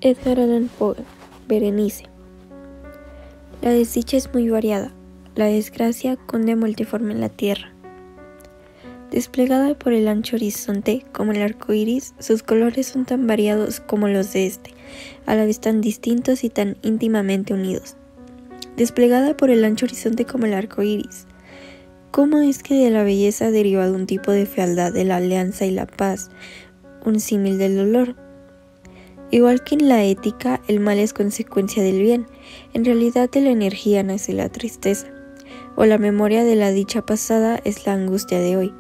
Edgar Allan Poe, Berenice. La desdicha es muy variada, la desgracia cunde multiforme en la tierra. Desplegada por el ancho horizonte como el arco iris, sus colores son tan variados como los de este, a la vez tan distintos y tan íntimamente unidos. Desplegada por el ancho horizonte como el arco iris. ¿Cómo es que de la belleza deriva de un tipo de fealdad de la alianza y la paz, un símil del dolor? Igual que en la ética, el mal es consecuencia del bien. En realidad de la energía nace la tristeza, o la memoria de la dicha pasada es la angustia de hoy,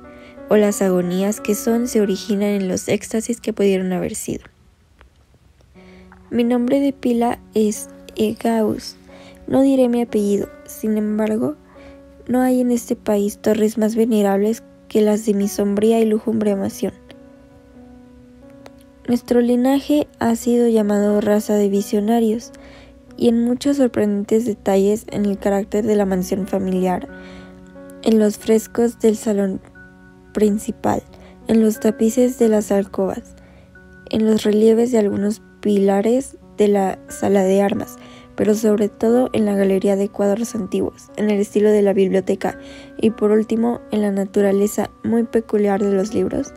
o las agonías que son se originan en los éxtasis que pudieron haber sido. Mi nombre de pila es Egaus, no diré mi apellido, sin embargo, no hay en este país torres más venerables que las de mi sombría y lúgubre mansión. Nuestro linaje ha sido llamado raza de visionarios, y en muchos sorprendentes detalles en el carácter de la mansión familiar, en los frescos del salón principal, en los tapices de las alcobas, en los relieves de algunos pilares de la sala de armas, pero sobre todo en la galería de cuadros antiguos, en el estilo de la biblioteca y por último en la naturaleza muy peculiar de los libros,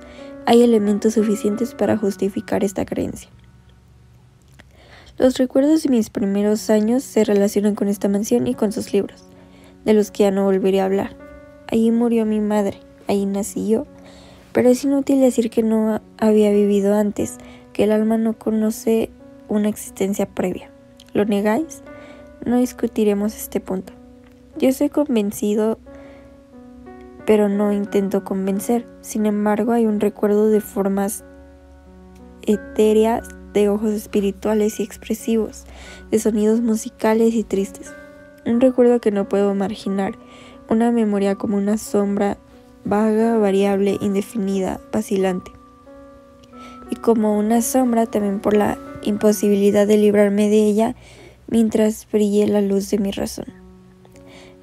hay elementos suficientes para justificar esta creencia. Los recuerdos de mis primeros años se relacionan con esta mansión y con sus libros, de los que ya no volveré a hablar. Allí murió mi madre, allí nací yo, pero es inútil decir que no había vivido antes, que el alma no conoce una existencia previa. ¿Lo negáis? No discutiremos este punto. Yo estoy convencido, pero no intento convencer. Sin embargo, hay un recuerdo de formas etéreas, de ojos espirituales y expresivos, de sonidos musicales y tristes. Un recuerdo que no puedo marginar, una memoria como una sombra vaga, variable, indefinida, vacilante. Y como una sombra también por la imposibilidad de librarme de ella mientras brille la luz de mi razón.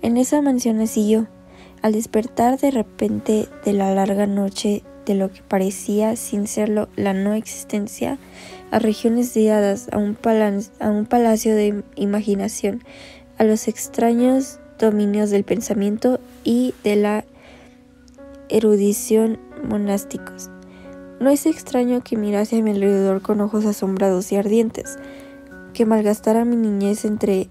En esa mansión nací yo, al despertar de repente de la larga noche de lo que parecía, sin serlo, la no existencia, a regiones de hadas, a un palacio de imaginación, a los extraños dominios del pensamiento y de la erudición monásticos. No es extraño que mirase a mi alrededor con ojos asombrados y ardientes, que malgastara mi niñez entre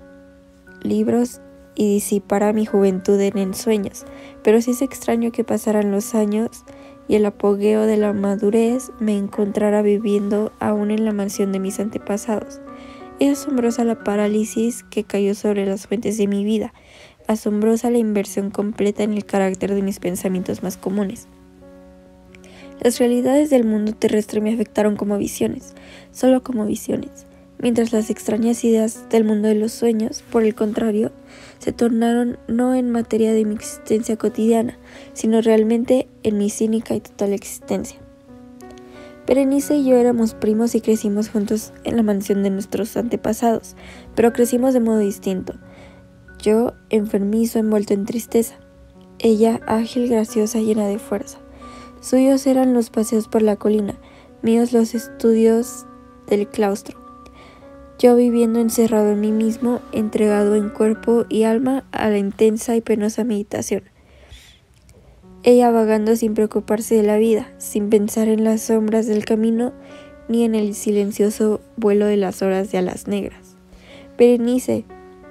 libros y disipara mi juventud en ensueños, pero sí es extraño que pasaran los años y el apogeo de la madurez me encontrara viviendo aún en la mansión de mis antepasados. Es asombrosa la parálisis que cayó sobre las fuentes de mi vida, asombrosa la inversión completa en el carácter de mis pensamientos más comunes. Las realidades del mundo terrestre me afectaron como visiones, solo como visiones, mientras las extrañas ideas del mundo de los sueños, por el contrario, se tornaron no en materia de mi existencia cotidiana, sino realmente en mi cínica y total existencia. Berenice y yo éramos primos y crecimos juntos en la mansión de nuestros antepasados, pero crecimos de modo distinto. Yo, enfermizo, envuelto en tristeza. Ella, ágil, graciosa, llena de fuerza. Suyos eran los paseos por la colina, míos los estudios del claustro. Yo viviendo encerrado en mí mismo, entregado en cuerpo y alma a la intensa y penosa meditación. Ella vagando sin preocuparse de la vida, sin pensar en las sombras del camino, ni en el silencioso vuelo de las horas de alas negras. Berenice,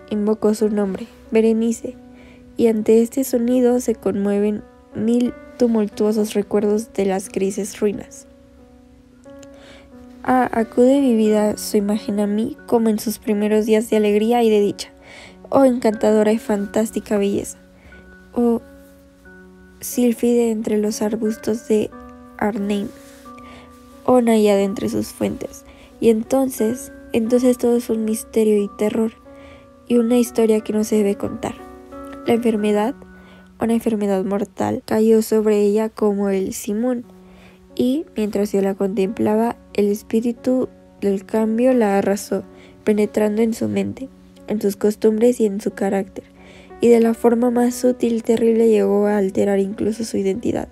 invocó su nombre, Berenice, y ante este sonido se conmueven 1000 tumultuosos recuerdos de las grises ruinas. Acude vivida su imagen a mí como en sus primeros días de alegría y de dicha. Oh encantadora y fantástica belleza. Oh sílfide entre los arbustos de Arnhem. Oh náyade entre sus fuentes. Y entonces todo es un misterio y terror, y una historia que no se debe contar. La enfermedad, una enfermedad mortal, cayó sobre ella como el simón, y, mientras yo la contemplaba, el espíritu del cambio la arrasó, penetrando en su mente, en sus costumbres y en su carácter, y de la forma más sutil y terrible llegó a alterar incluso su identidad.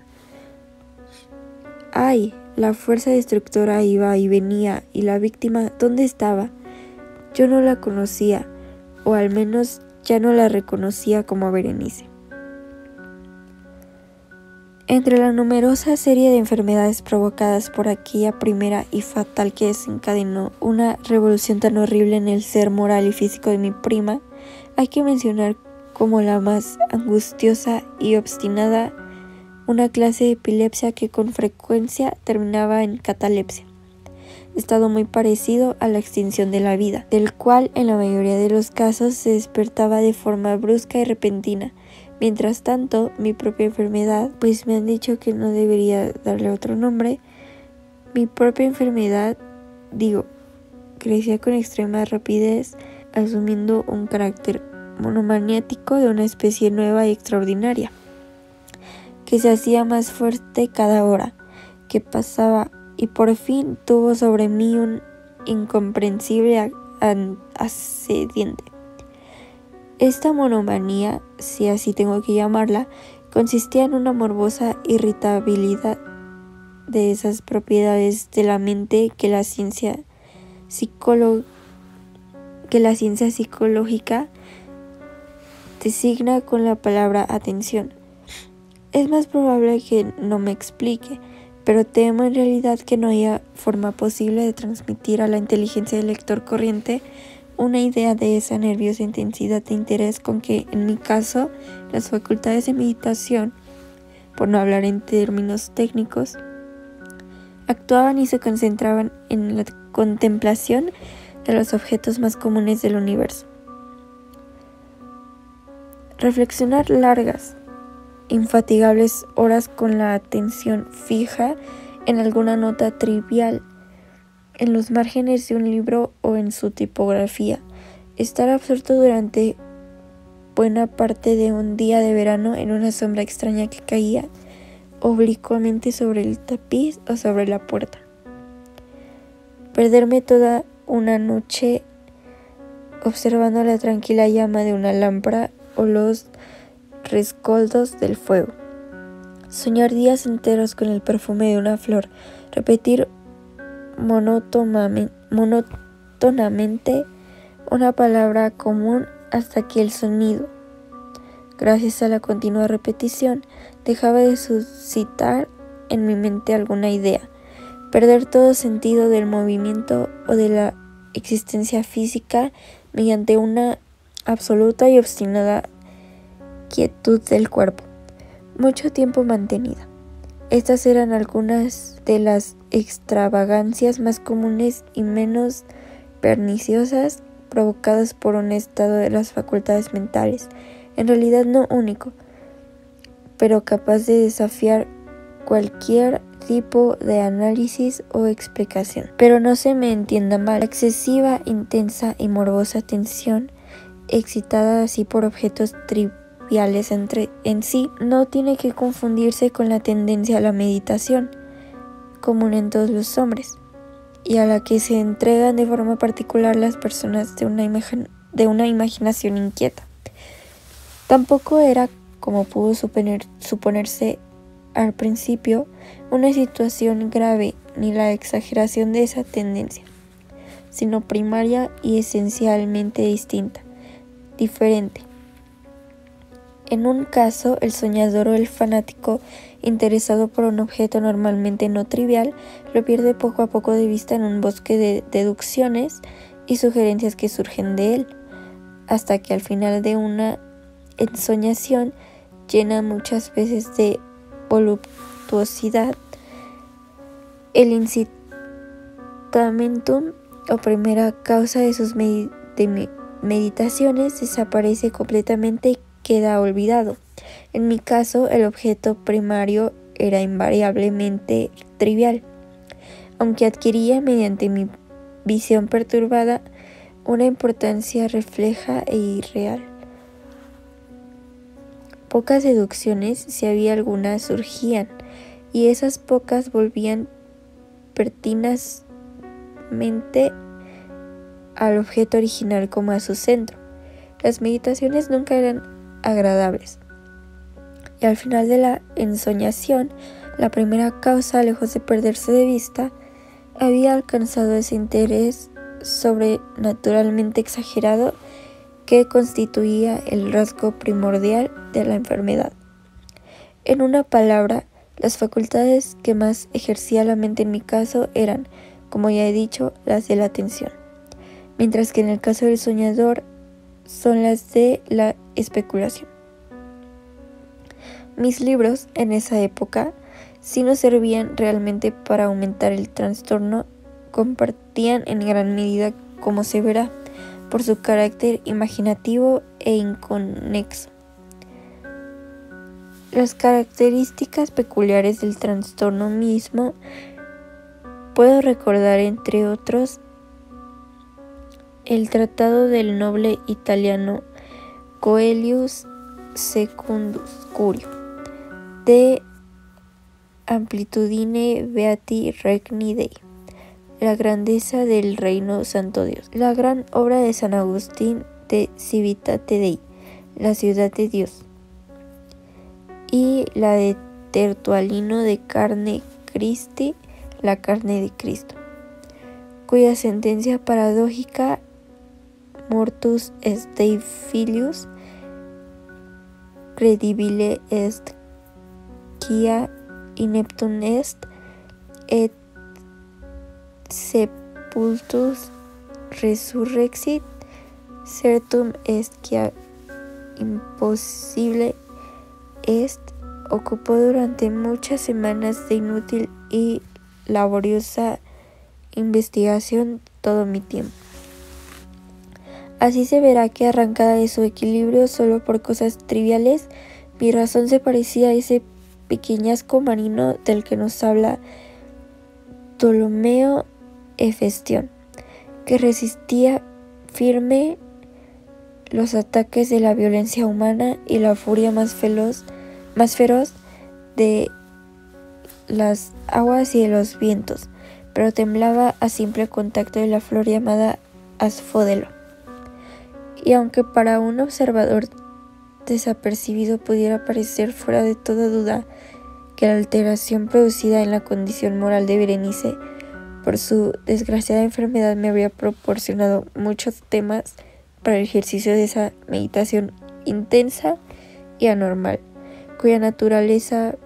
¡Ay! La fuerza destructora iba y venía, y la víctima, ¿dónde estaba? Yo no la conocía, o al menos ya no la reconocía como Berenice. Entre la numerosa serie de enfermedades provocadas por aquella primera y fatal que desencadenó una revolución tan horrible en el ser moral y físico de mi prima, hay que mencionar como la más angustiosa y obstinada una clase de epilepsia que con frecuencia terminaba en catalepsia, estado muy parecido a la extinción de la vida, del cual en la mayoría de los casos se despertaba de forma brusca y repentina. Mientras tanto, mi propia enfermedad, pues me han dicho que no debería darle otro nombre, mi propia enfermedad, crecía con extrema rapidez, asumiendo un carácter monomaniático de una especie nueva y extraordinaria, que se hacía más fuerte cada hora que pasaba y por fin tuvo sobre mí un incomprensible asediente. Esta monomanía, si así tengo que llamarla, consistía en una morbosa irritabilidad de esas propiedades de la mente que la ciencia psicológica designa con la palabra atención. Es más probable que no me explique, pero temo en realidad que no haya forma posible de transmitir a la inteligencia del lector corriente una idea de esa nerviosa intensidad de interés con que, en mi caso, las facultades de meditación, por no hablar en términos técnicos, actuaban y se concentraban en la contemplación de los objetos más comunes del universo. Reflexionar largas, infatigables horas con la atención fija en alguna nota trivial, en los márgenes de un libro o en su tipografía, estar absorto durante buena parte de un día de verano en una sombra extraña que caía oblicuamente sobre el tapiz o sobre la puerta. Perderme toda una noche observando la tranquila llama de una lámpara o los rescoldos del fuego. Soñar días enteros con el perfume de una flor, repetir monótonamente una palabra común hasta que el sonido, gracias a la continua repetición, dejaba de suscitar en mi mente alguna idea, perder todo sentido del movimiento o de la existencia física mediante una absoluta y obstinada quietud del cuerpo, mucho tiempo mantenida. Estas eran algunas de las extravagancias más comunes y menos perniciosas provocadas por un estado de las facultades mentales, en realidad no único, pero capaz de desafiar cualquier tipo de análisis o explicación. Pero no se me entienda mal, la excesiva, intensa y morbosa atención, excitada así por objetos triviales en sí, no tiene que confundirse con la tendencia a la meditación, común en todos los hombres, y a la que se entregan de forma particular las personas de una imaginación inquieta. Tampoco era, como pudo suponerse al principio, una situación grave ni la exageración de esa tendencia, sino primaria y esencialmente diferente. En un caso, el soñador o el fanático interesado por un objeto normalmente no trivial lo pierde poco a poco de vista en un bosque de deducciones y sugerencias que surgen de él, hasta que al final de una ensoñación llena muchas veces de voluptuosidad, el incitamentum o primera causa de sus meditaciones desaparece completamente y queda olvidado. En mi caso, el objeto primario era invariablemente trivial, aunque adquiría mediante mi visión perturbada una importancia refleja e irreal. Pocas deducciones, si había algunas, surgían, y esas pocas volvían pertinazmente al objeto original como a su centro. Las meditaciones nunca eran agradables, y al final de la ensoñación La primera causa, lejos de perderse de vista, había alcanzado ese interés sobrenaturalmente exagerado que constituía el rasgo primordial de la enfermedad. En una palabra, las facultades que más ejercía la mente en mi caso eran, como ya he dicho, las de la atención, mientras que en el caso del soñador son las de la especulación. Mis libros, en esa época, si no servían realmente para aumentar el trastorno, compartían en gran medida, como se verá, por su carácter imaginativo e inconexo, las características peculiares del trastorno mismo. Puedo recordar, entre otros, el tratado del noble italiano Coelius Secundus Curio, De Amplitudine Beati Regni Dei, la grandeza del reino santo Dios, la gran obra de San Agustín de Civitate Dei, la ciudad de Dios, y la de Tertualino de Carne Christi, la carne de Cristo, cuya sentencia paradójica mortus est Dei filius, credibile est quia ineptum est, et sepultus resurrexit, certum est quia imposible est, ocupó durante muchas semanas de inútil y laboriosa investigación todo mi tiempo. Así se verá que, arrancada de su equilibrio solo por cosas triviales, mi razón se parecía a ese pequeñasco marino del que nos habla Ptolomeo Hefestión, que resistía firme los ataques de la violencia humana y la furia más feroz de las aguas y de los vientos, pero temblaba a simple contacto de la flor llamada asfodelo. Y aunque para un observador desapercibido pudiera parecer fuera de toda duda que la alteración producida en la condición moral de Berenice por su desgraciada enfermedad me habría proporcionado muchos temas para el ejercicio de esa meditación intensa y anormal, cuya naturaleza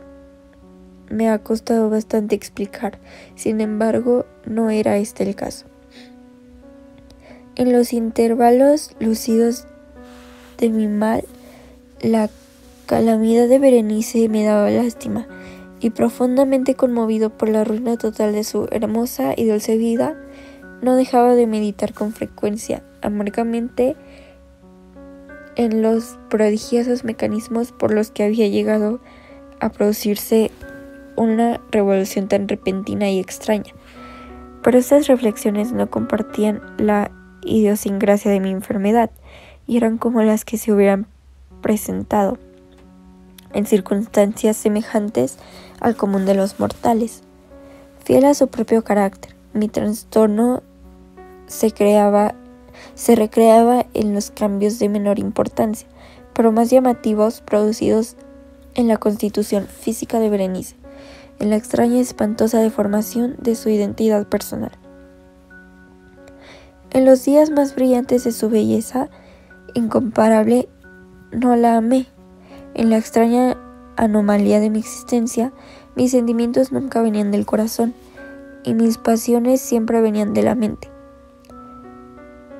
me ha costado bastante explicar. Sin embargo, no era este el caso. En los intervalos lúcidos de mi mal, la calamidad de Berenice me daba lástima, y profundamente conmovido por la ruina total de su hermosa y dulce vida, no dejaba de meditar con frecuencia, amargamente, en los prodigiosos mecanismos por los que había llegado a producirse una revolución tan repentina y extraña. Pero estas reflexiones no compartían la idiosincrasia de mi enfermedad, y eran como las que se hubieran presentado en circunstancias semejantes al común de los mortales. Fiel a su propio carácter, mi trastorno se recreaba en los cambios de menor importancia, pero más llamativos, producidos en la constitución física de Berenice, en la extraña y espantosa deformación de su identidad personal. En los días más brillantes de su belleza incomparable, no la amé. En la extraña anomalía de mi existencia, mis sentimientos nunca venían del corazón, y mis pasiones siempre venían de la mente.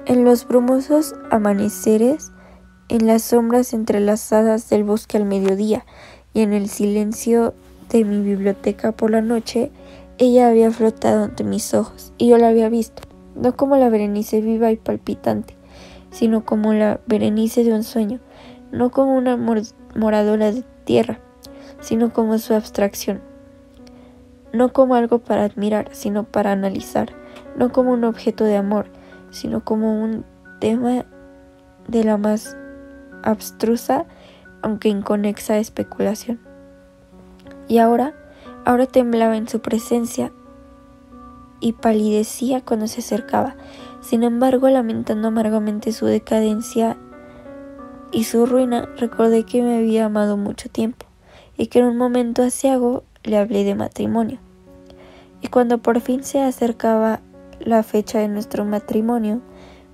En los brumosos amaneceres, en las sombras entrelazadas del bosque al mediodía, y en el silencio de mi biblioteca por la noche, ella había flotado ante mis ojos, y yo la había visto, no como la Berenice viva y palpitante, sino como la Berenice de un sueño, no como una moradora de tierra, sino como su abstracción, no como algo para admirar, sino para analizar, no como un objeto de amor, sino como un tema de la más abstrusa, aunque inconexa especulación. Y ahora temblaba en su presencia y palidecía cuando se acercaba. Sin embargo, lamentando amargamente su decadencia y su ruina, recordé que me había amado mucho tiempo, y que en un momento aciago le hablé de matrimonio. Y cuando por fin se acercaba la fecha de nuestro matrimonio,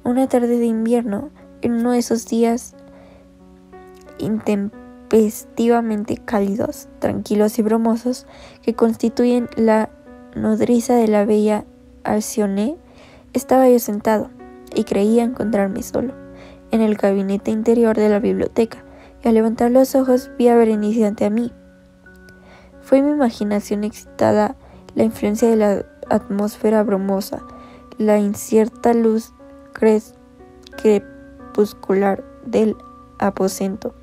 una tarde de invierno, en uno de esos días intempestivamente cálidos, tranquilos y bromosos que constituyen la nodriza de la bella Alcyone, estaba yo sentado y creía encontrarme solo en el gabinete interior de la biblioteca, y al levantar los ojos vi a Berenice ante mí. Fue mi imaginación excitada, la influencia de la atmósfera bromosa, la incierta luz crepuscular del aposento,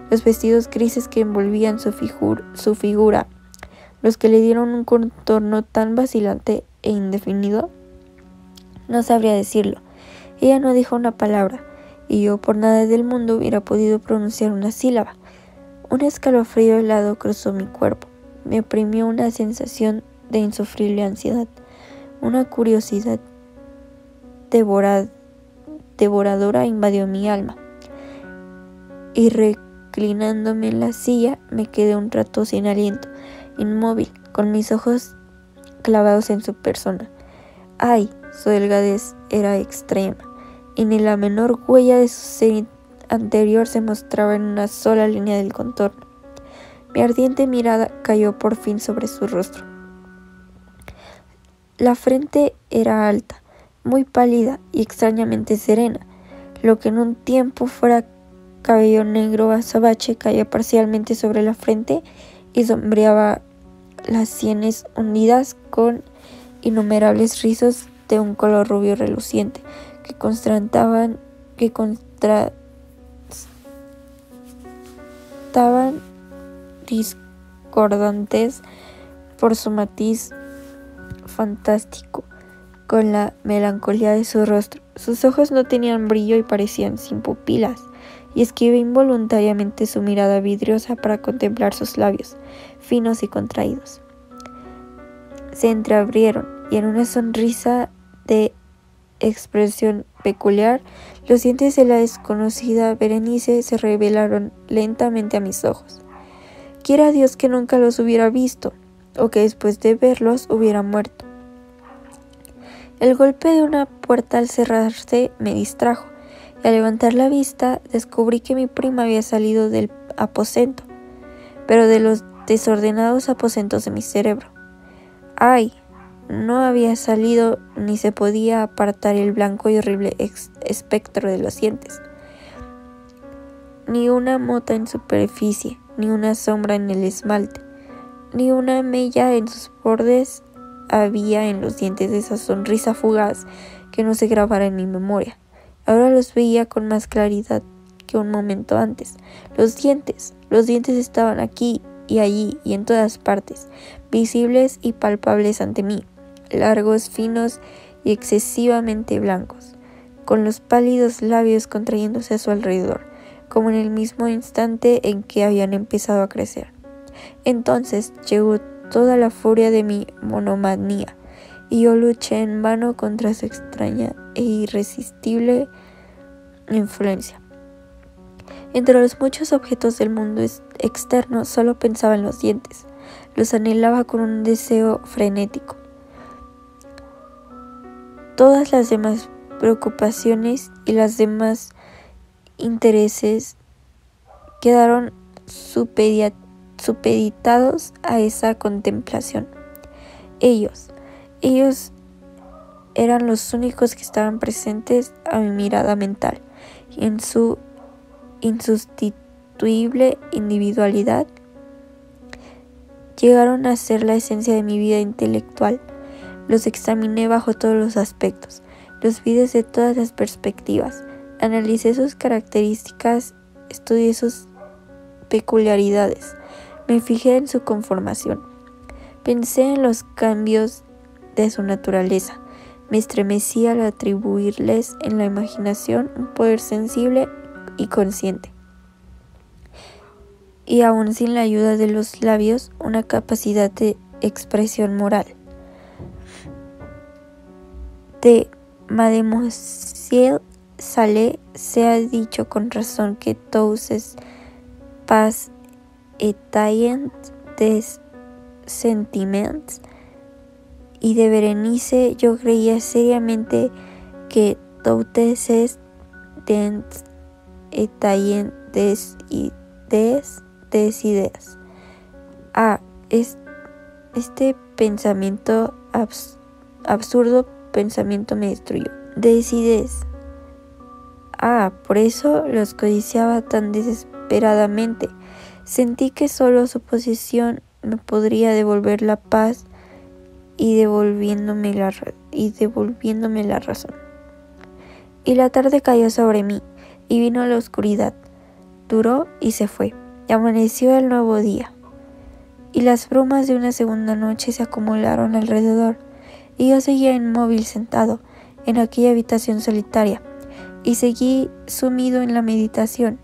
los vestidos grises que envolvían su figura, los que le dieron un contorno tan vacilante e indefinido. No sabría decirlo. Ella no dijo una palabra, y yo por nada del mundo hubiera podido pronunciar una sílaba. Un escalofrío helado cruzó mi cuerpo. Me oprimió una sensación de insufrible ansiedad, una curiosidad devoradora invadió mi alma. Y reclinándome en la silla, me quedé un rato sin aliento, inmóvil, con mis ojos clavados en su persona. ¡Ay! Su delgadez era extrema, y ni la menor huella de su ser anterior se mostraba en una sola línea del contorno. Mi ardiente mirada cayó por fin sobre su rostro. La frente era alta, muy pálida y extrañamente serena. Lo que en un tiempo fuera cabello negro azabache caía parcialmente sobre la frente y sombreaba las sienes hundidas con innumerables rizos de un color rubio reluciente que contrastaban discordantes por su matiz fantástico con la melancolía de su rostro. Sus ojos no tenían brillo y parecían sin pupilas, y esquivé involuntariamente su mirada vidriosa para contemplar sus labios, finos y contraídos. Se entreabrieron, y en una sonrisa de expresión peculiar, los dientes de la desconocida Berenice se revelaron lentamente a mis ojos. Quiera Dios que nunca los hubiera visto, o que después de verlos hubiera muerto. El golpe de una puerta al cerrarse me distrajo, y al levantar la vista descubrí que mi prima había salido del aposento, pero de los desordenados aposentos de mi cerebro. ¡Ay! No había salido ni se podía apartar el blanco y horrible espectro de los dientes. Ni una mota en superficie, ni una sombra en el esmalte, ni una mella en sus bordes había en los dientes de esa sonrisa fugaz que no se grabara en mi memoria. Ahora los veía con más claridad que un momento antes. Los dientes estaban aquí y allí y en todas partes, visibles y palpables ante mí, largos, finos y excesivamente blancos, con los pálidos labios contrayéndose a su alrededor, como en el mismo instante en que habían empezado a crecer. Entonces llegó toda la furia de mi monomanía, y yo luché en vano contra su extraña e irresistible influencia. Entre los muchos objetos del mundo externo solo pensaba en los dientes. Los anhelaba con un deseo frenético. Todas las demás preocupaciones y los demás intereses quedaron supeditados a esa contemplación. Ellos eran los únicos que estaban presentes a mi mirada mental, y en su insustituible individualidad llegaron a ser la esencia de mi vida intelectual. Los examiné bajo todos los aspectos, los vi desde todas las perspectivas, analicé sus características, estudié sus peculiaridades, me fijé en su conformación, pensé en los cambios de su naturaleza, me estremecí al atribuirles en la imaginación un poder sensible y consciente, y aun sin la ayuda de los labios, una capacidad de expresión moral. De Mademoiselle Sallé se ha dicho con razón que tous pas étaient des sentiments, y de Berenice yo creía seriamente que totes dents etayen des ideas. Este pensamiento absurdo pensamiento me destruyó. Decides. Por eso los codiciaba tan desesperadamente. Sentí que solo su posesión me podría devolver la paz y devolviéndome la razón. Y la tarde cayó sobre mí, y vino la oscuridad. Duró y se fue, y amaneció el nuevo día. Y las brumas de una segunda noche se acumularon alrededor, y yo seguía inmóvil sentado en aquella habitación solitaria, y seguí sumido en la meditación,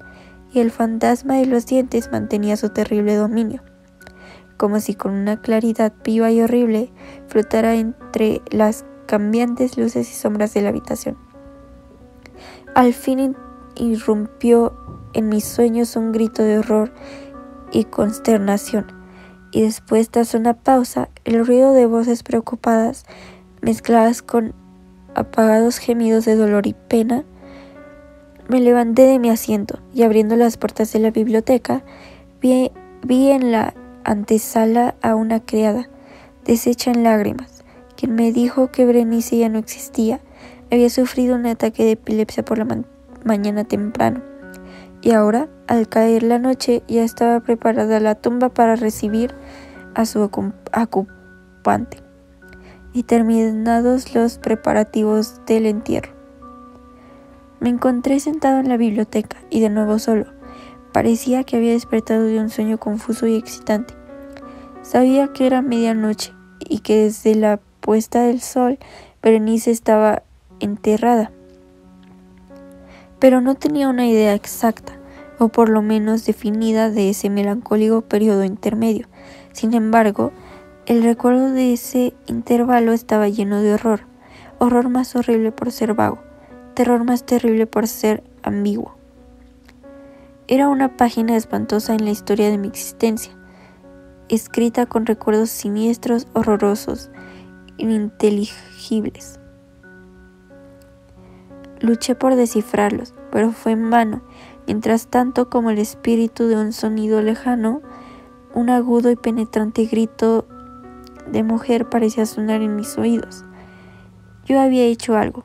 y el fantasma de los dientes mantenía su terrible dominio, como si con una claridad viva y horrible flotara entre las cambiantes luces y sombras de la habitación. Al fin irrumpió en mis sueños un grito de horror y consternación, y después, tras una pausa, el ruido de voces preocupadas mezcladas con apagados gemidos de dolor y pena. Me levanté de mi asiento y, abriendo las puertas de la biblioteca, vi en la antesala a una criada, deshecha en lágrimas, quien me dijo que Berenice ya no existía. Había sufrido un ataque de epilepsia por la mañana temprano, y ahora, al caer la noche, ya estaba preparada la tumba para recibir a su ocupante, y terminados los preparativos del entierro. Me encontré sentado en la biblioteca, y de nuevo solo. Parecía que había despertado de un sueño confuso y excitante. Sabía que era medianoche, y que desde la puesta del sol Berenice estaba enterrada. Pero no tenía una idea exacta, o por lo menos definida, de ese melancólico periodo intermedio. Sin embargo, el recuerdo de ese intervalo estaba lleno de horror más horrible por ser vago, terror más terrible por ser ambiguo. Era una página espantosa en la historia de mi existencia, escrita con recuerdos siniestros, horrorosos, ininteligibles. Luché por descifrarlos, pero fue en vano. Mientras tanto, como el espíritu de un sonido lejano, un agudo y penetrante grito de mujer parecía sonar en mis oídos. Yo había hecho algo,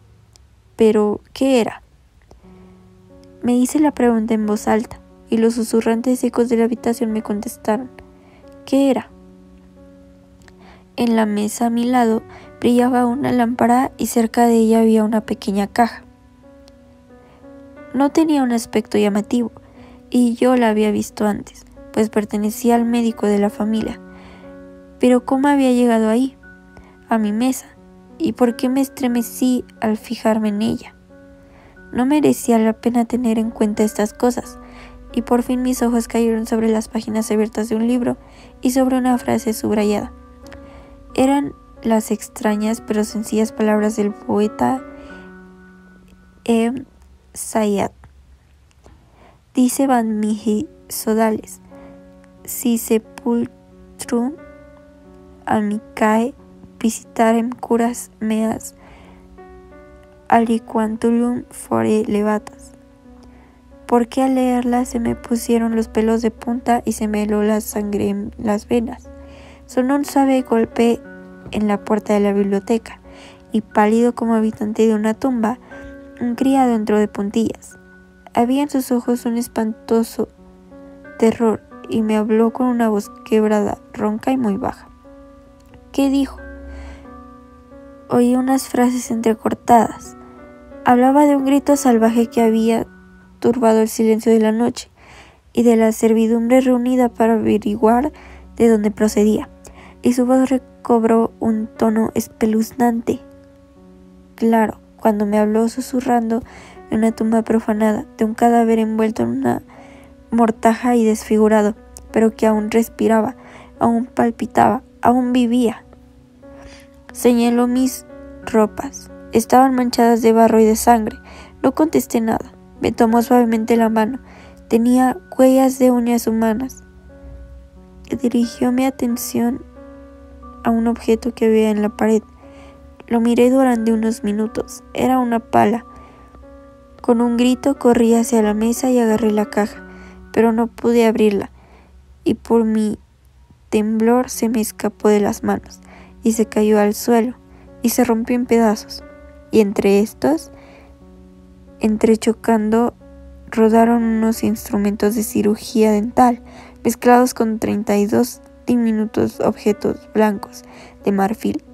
pero ¿qué era? Me hice la pregunta en voz alta, y los susurrantes ecos de la habitación me contestaron. ¿Qué era? En la mesa a mi lado brillaba una lámpara, y cerca de ella había una pequeña caja. No tenía un aspecto llamativo, y yo la había visto antes, pues pertenecía al médico de la familia. Pero ¿cómo había llegado ahí, a mi mesa? ¿Y por qué me estremecí al fijarme en ella? No merecía la pena tener en cuenta estas cosas, y por fin mis ojos cayeron sobre las páginas abiertas de un libro y sobre una frase subrayada. Eran las extrañas pero sencillas palabras del poeta Sayat. Dice Van Mihi Sodales: si sepultrum amicae visitarem curas meas aliquantulum fore levatas. Porque al leerla se me pusieron los pelos de punta y se me heló la sangre en las venas. Sonó un suave golpe en la puerta de la biblioteca, y pálido como habitante de una tumba, un criado entró de puntillas. Había en sus ojos un espantoso terror, y me habló con una voz quebrada, ronca y muy baja. ¿Qué dijo? Oí unas frases entrecortadas. Hablaba de un grito salvaje que había turbado el silencio de la noche, y de la servidumbre reunida para averiguar de dónde procedía, y su voz recobró un tono espeluznante. Claro, cuando me habló susurrando de una tumba profanada, de un cadáver envuelto en una mortaja y desfigurado, pero que aún respiraba, aún palpitaba, aún vivía. Señaló mis ropas. Estaban manchadas de barro y de sangre. No contesté nada. Me tomó suavemente la mano. Tenía huellas de uñas humanas. Dirigió mi atención a un objeto que había en la pared. Lo miré durante unos minutos. Era una pala. Con un grito corrí hacia la mesa y agarré la caja, pero no pude abrirla, y por mi temblor se me escapó de las manos, y se cayó al suelo, y se rompió en pedazos. Y entre estos, entrechocando, rodaron unos instrumentos de cirugía dental, mezclados con 32 diminutos objetos blancos de marfil,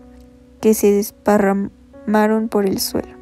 que se desparramaron por el suelo.